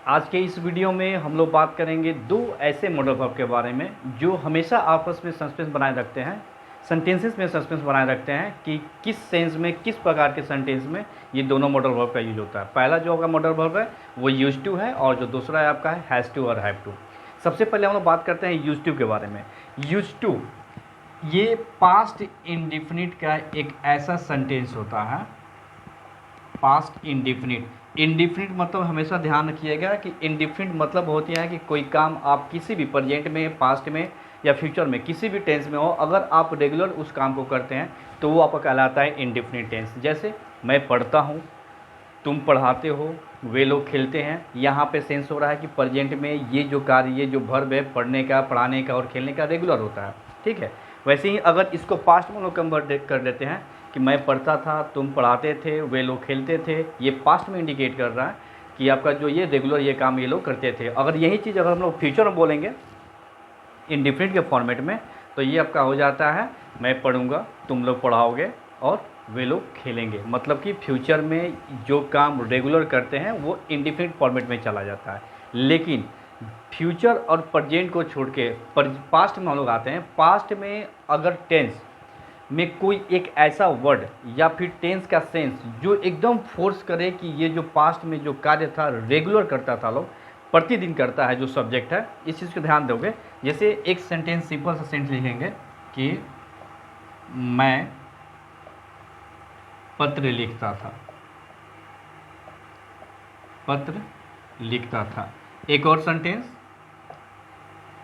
आज के इस वीडियो में हम लोग बात करेंगे दो ऐसे मॉडल वर्ब के बारे में जो हमेशा आपस में सस्पेंस बनाए रखते हैं, सेंटेंसेस में सस्पेंस बनाए रखते हैं कि किस सेंस में, किस प्रकार के सेंटेंस में ये दोनों मॉडल वर्ब का यूज होता है। पहला जो आपका मॉडल वर्ब है वो यूज टू है और जो दूसरा है आपका है हैज़ टू और हैव टू। सबसे पहले हम लोग बात करते हैं यूज टू के बारे में। यूज टू ये पास्ट इंडिफिनिट का एक ऐसा सेंटेंस होता है, पास्ट इंडिफिनिट। इंडिफिनिट मतलब हमेशा ध्यान रखिएगा कि इंडिफिनिट मतलब होती है कि कोई काम आप किसी भी प्रेजेंट में, पास्ट में या फ्यूचर में किसी भी टेंस में हो, अगर आप रेगुलर उस काम को करते हैं तो वो आपका कहलाता है इंडिफिनिट टेंस। जैसे मैं पढ़ता हूँ, तुम पढ़ाते हो, वे लोग खेलते हैं। यहाँ पे सेंस हो रहा है कि प्रेजेंट में ये जो कार्य, ये जो वर्ब है पढ़ने का, पढ़ाने का और खेलने का रेगुलर होता है, ठीक है। वैसे ही अगर इसको पास्ट में हम लोग कन्वर्ट कर देते हैं कि मैं पढ़ता था, तुम पढ़ाते थे, वे लोग खेलते थे, ये पास्ट में इंडिकेट कर रहा है कि आपका जो ये रेगुलर ये काम ये लोग करते थे। अगर यही चीज़ अगर हम लोग फ्यूचर में बोलेंगे इंडिफिनिट के फॉर्मेट में तो ये आपका हो जाता है मैं पढ़ूंगा, तुम लोग पढ़ाओगे और वे लोग खेलेंगे। मतलब कि फ्यूचर में जो काम रेगुलर करते हैं वो इंडिफिनिट फॉर्मेट में चला जाता है। लेकिन फ्यूचर और प्रेजेंट को छोड़ के पास्ट में हम लोग आते हैं। पास्ट में अगर टेंस में कोई एक ऐसा वर्ड या फिर टेंस का सेंस जो एकदम फोर्स करे कि ये जो पास्ट में जो कार्य था रेगुलर करता था, लोग प्रतिदिन करता है, जो सब्जेक्ट है, इस चीज़ को ध्यान दोगे। जैसे एक सेंटेंस, सिंपल सा सेंटेंस लिखेंगे कि मैं पत्र लिखता था, पत्र लिखता था। एक और सेंटेंस,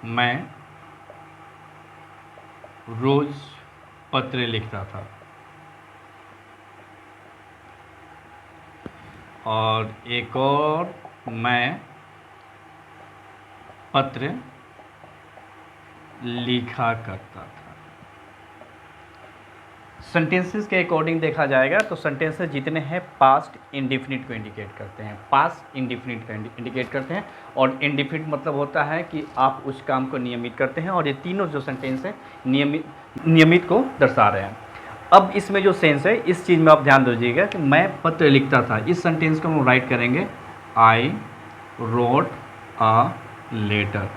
मैं रोज पत्र लिखता था। और एक और, मैं पत्र लिखा करता था। सेंटेंसेस के अकॉर्डिंग देखा जाएगा तो सेंटेंसेस जितने हैं पास्ट इंडिफिनिट को इंडिकेट करते हैं, पास्ट इंडिफिनिट का इंडिकेट करते हैं। और इंडिफिनिट मतलब होता है कि आप उस काम को नियमित करते हैं, और ये तीनों जो सेंटेंस है नियमित को दर्शा रहे हैं। अब इसमें जो सेंस है इस चीज़ में आप ध्यान दीजिएगा कि मैं पत्र लिखता था, इस सेंटेंस को हम राइट करेंगे I wrote a letter,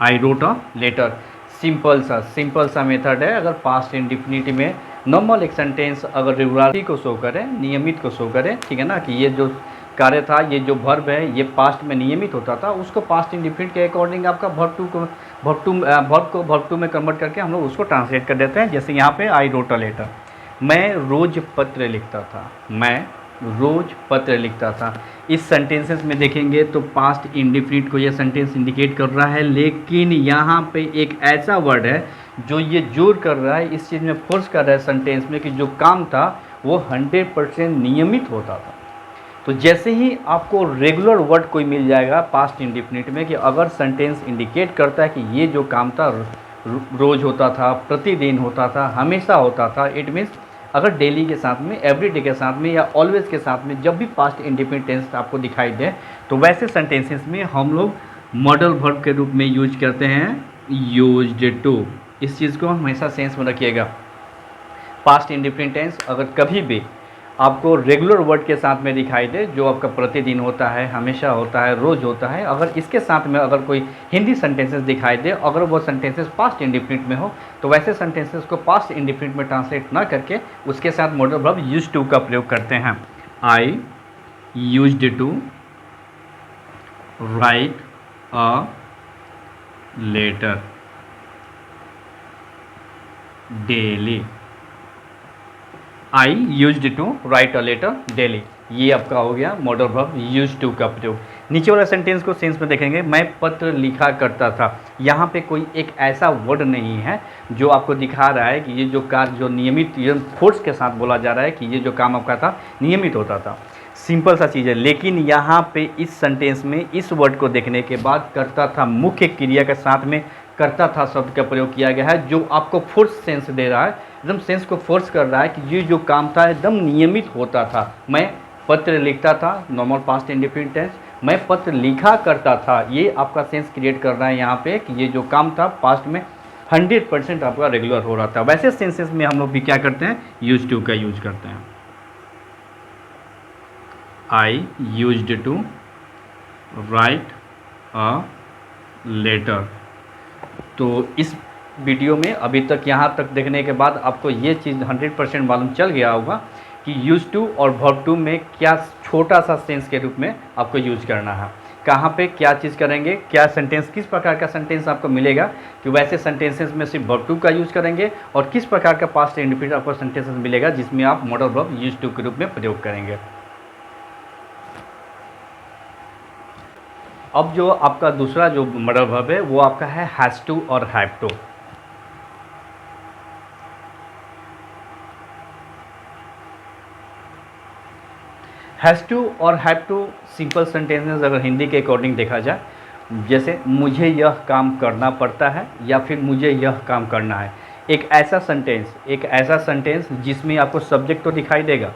I wrote a letter. Simple सा मेथड है। अगर पास्ट इंडिफिनिट में नॉर्मल एक सेंटेंस अगर रेगुलरिटी को शो करे, नियमित को शो करे, ठीक है ना, कि ये जो कार्य था, ये जो वर्ब है ये पास्ट में नियमित होता था, उसको पास्ट इंडिफिनिट के अकॉर्डिंग आपका वर्ब टू में कन्वर्ट करके हम लोग उसको ट्रांसलेट कर देते हैं। जैसे यहाँ पे आई रोट अ लेटर, मैं रोज पत्र लिखता था, मैं रोज पत्र लिखता था। इस सेंटेंसेस में देखेंगे तो पास्ट इंडिफिनिट को ये सेंटेंस इंडिकेट कर रहा है, लेकिन यहाँ पे एक ऐसा वर्ड है जो ये जोर कर रहा है, इस चीज़ में फोर्स कर रहा है सेंटेंस में कि जो काम था वो 100% नियमित होता था। तो जैसे ही आपको रेगुलर वर्ड कोई मिल जाएगा पास्ट इंडिफिनिट में कि अगर सेंटेंस इंडिकेट करता है कि ये जो काम था रोज होता था, प्रतिदिन होता था, हमेशा होता था, इट मीन्स अगर डेली के साथ में, एवरीडे के साथ में या ऑलवेज के साथ में जब भी पास्ट इंडिफिनिट टेंस आपको दिखाई दे तो वैसे सेंटेंसेस में हम लोग मॉडल वर्ब के रूप में यूज करते हैं यूज्ड टू। इस चीज़ को हमेशा सेंस में रखिएगा। पास्ट इंडिफिनिट टेंस अगर कभी भी आपको रेगुलर वर्ड के साथ में दिखाई दे, जो आपका प्रतिदिन होता है, हमेशा होता है, रोज़ होता है, अगर इसके साथ में अगर कोई हिंदी सेंटेंसेस दिखाई दे, अगर वो सेंटेंसेस पास्ट इंडिफिनिट में हो तो वैसे सेंटेंसेस को पास्ट इंडिफिनिट में ट्रांसलेट ना करके उसके साथ मॉडल वर्ब यूज्ड टू का प्रयोग करते हैं। I used to write a letter daily, I used to write a letter daily. ये आपका हो गया मॉडल वर्ब यूज्ड टू का प्रयोग। नीचे वाला सेंटेंस को सेंस में देखेंगे, मैं पत्र लिखा करता था। यहाँ पे कोई एक ऐसा वर्ड नहीं है जो आपको दिखा रहा है कि ये जो कार्य जो नियमित, ये फोर्स के साथ बोला जा रहा है कि ये जो काम आपका था नियमित होता था। सिंपल सा चीज़ है। लेकिन यहाँ पे इस सेंटेंस में इस वर्ड को देखने के बाद करता था मुख्य क्रिया के साथ में करता था शब्द का प्रयोग किया गया है, जो आपको फोर्स सेंस दे रहा है, एकदम सेंस को फोर्स कर रहा है कि ये जो काम था एकदम नियमित होता था। मैं पत्र लिखता था, नॉर्मल पास्ट इंडिफिनिट टेंस, मैं पत्र लिखा करता था, ये आपका सेंस क्रिएट कर रहा है यहाँ पे कि ये जो काम था पास्ट में 100% आपका रेगुलर हो रहा था। वैसे सेंसेस में हम लोग भी क्या करते हैं, यूज टू का यूज करते हैं। I used to write a letter. तो इस वीडियो में अभी तक यहाँ तक देखने के बाद आपको ये चीज़ 100% मालूम चल गया होगा कि यूज टू और वर्ब टू में क्या छोटा सा सेंस के रूप में आपको यूज करना है, कहाँ पे क्या चीज़ करेंगे, क्या सेंटेंस, किस प्रकार का सेंटेंस आपको मिलेगा कि वैसे सेंटेंसेस में सिर्फ वर्ब टू का यूज़ करेंगे, और किस प्रकार का पास्ट इंडिफिनिट आपको सेंटेंसेस मिलेगा जिसमें आप मॉडल वर्ब यूज टू के रूप में प्रयोग करेंगे। अब जो आपका दूसरा जो मॉडल वर्ब है वो आपका है हैज़ टू और हैव टू। हैज़ टू और हैव टू सिंपल सेंटेंसेस अगर हिंदी के अकॉर्डिंग देखा जाए, जैसे मुझे यह काम करना पड़ता है या फिर मुझे यह काम करना है। एक ऐसा सेंटेंस जिसमें आपको सब्जेक्ट तो दिखाई देगा,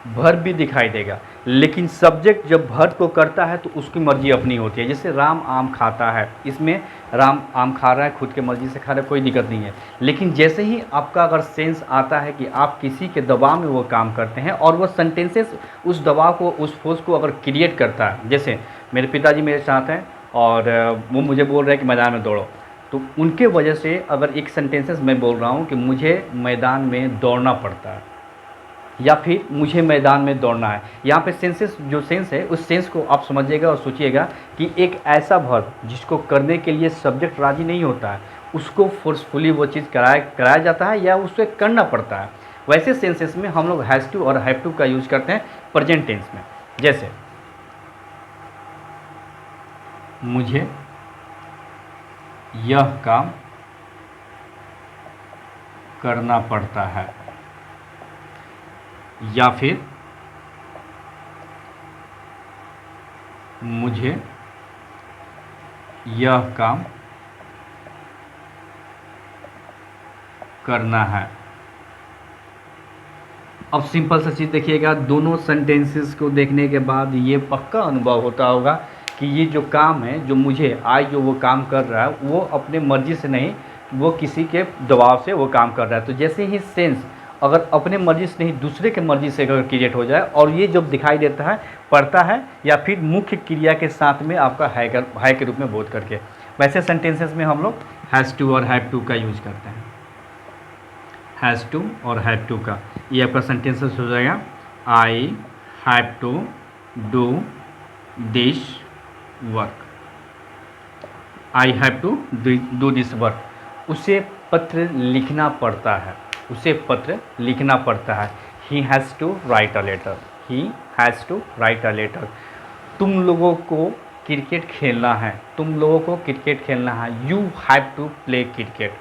वर्ब भी दिखाई देगा, लेकिन सब्जेक्ट जब वर्ब को करता है तो उसकी मर्जी अपनी होती है। जैसे राम आम खाता है, इसमें राम आम खा रहा है, खुद के मर्जी से खा रहा है, कोई दिक्कत नहीं है। लेकिन जैसे ही आपका अगर सेंस आता है कि आप किसी के दबाव में वो काम करते हैं और वो सेंटेंसेस उस दबाव को, उस फोर्स को अगर क्रिएट करता है, जैसे मेरे पिताजी मेरे साथ हैं और वो मुझे बोल रहे हैं कि मैदान में दौड़ो, तो उनके वजह से अगर एक सेंटेंसेस मैं बोल रहा हूँ कि मुझे मैदान में दौड़ना पड़ता है या फिर मुझे मैदान में दौड़ना है, यहाँ पे सेंसेस जो सेंस है उस सेंस को आप समझिएगा और सोचिएगा कि एक ऐसा वर्ब जिसको करने के लिए सब्जेक्ट राजी नहीं होता है, उसको फोर्सफुली वो चीज़ कराया जाता है या उसे करना पड़ता है। वैसे सेंसेस में हम लोग हैज़ टू और हैव टू का यूज़ करते हैं प्रेजेंट टेंस में। जैसे मुझे यह काम करना पड़ता है या फिर मुझे यह काम करना है। अब सिंपल सा चीज़ देखिएगा, दोनों सेंटेंसेस को देखने के बाद ये पक्का अनुभव होता होगा कि ये जो काम है, जो मुझे आज जो वो काम कर रहा है वो अपने मर्जी से नहीं, वो किसी के दबाव से वो काम कर रहा है। तो जैसे ही सेंस अगर अपने मर्जी से नहीं दूसरे के मर्जी से अगर क्रिएट हो जाए और ये जब दिखाई देता है, पढ़ता है या फिर मुख्य क्रिया के साथ में आपका है के रूप में बोध करके, वैसे सेंटेंसेस में हम लोग हैज़ टू और हैव टू का यूज़ करते हैं। हैज़ टू और हैव टू का ये आपका सेंटेंसेस हो जाएगा, I have to do this work. I have to do this work. उसे पत्र लिखना पड़ता है, उसे पत्र लिखना पड़ता है। He has to write a letter, he has to write a letter. तुम लोगों को क्रिकेट खेलना है, तुम लोगों को क्रिकेट खेलना है। You have to play cricket,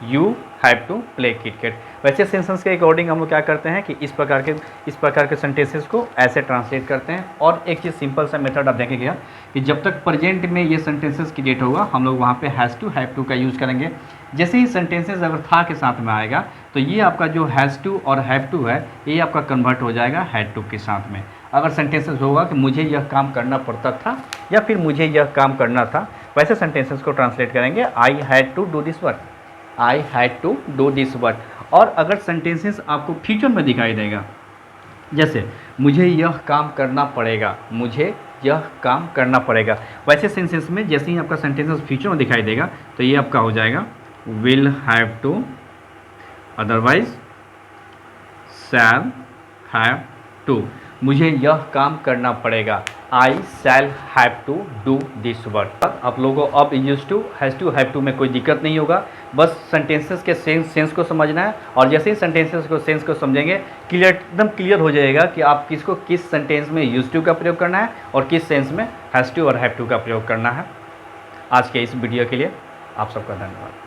you have to play cricket. वैसे सेंटेंस के अकॉर्डिंग हम लोग क्या करते हैं कि इस प्रकार के सेंटेंसेस को ऐसे ट्रांसलेट करते हैं। और एक चीज़ सिंपल सा मेथड आप देखेंगे कि जब तक प्रेजेंट में ये सेंटेंसेस क्रिएट होगा हम लोग वहाँ पे हैज़ टू हैव टू का यूज़ करेंगे। जैसे ही सेंटेंसेस अगर था के साथ में आएगा तो ये आपका जो हैज़ टू और हैव टू है ये आपका कन्वर्ट हो जाएगा हैड टू के साथ में। अगर सेंटेंसेस होगा कि मुझे यह काम करना पड़ता था या फिर मुझे यह काम करना था, वैसे सेंटेंसेस को ट्रांसलेट करेंगे I had to do this work, I had to do this work. और अगर सेंटेंसेस आपको फ्यूचर में दिखाई देगा, जैसे मुझे यह काम करना पड़ेगा, मुझे यह काम करना पड़ेगा, वैसे सेंटेंस में जैसे ही आपका सेंटेंसेस फ्यूचर में दिखाई देगा तो ये आपका हो जाएगा will have to, otherwise shall have to. मुझे यह काम करना पड़ेगा, I shall have to do this work. आप लोगों को अब use to has to have to में कोई दिक्कत नहीं होगा, बस सेंटेंसेस के सेंस को समझना है। और जैसे ही सेंटेंसेस को सेंस को समझेंगे एकदम क्लियर हो जाएगा कि आप किसको किस सेंटेंस में यूज टू का प्रयोग करना है और किस सेंस में हैज़ टू और हैव टू का प्रयोग करना है। आज के इस वीडियो के लिए आप सबका धन्यवाद।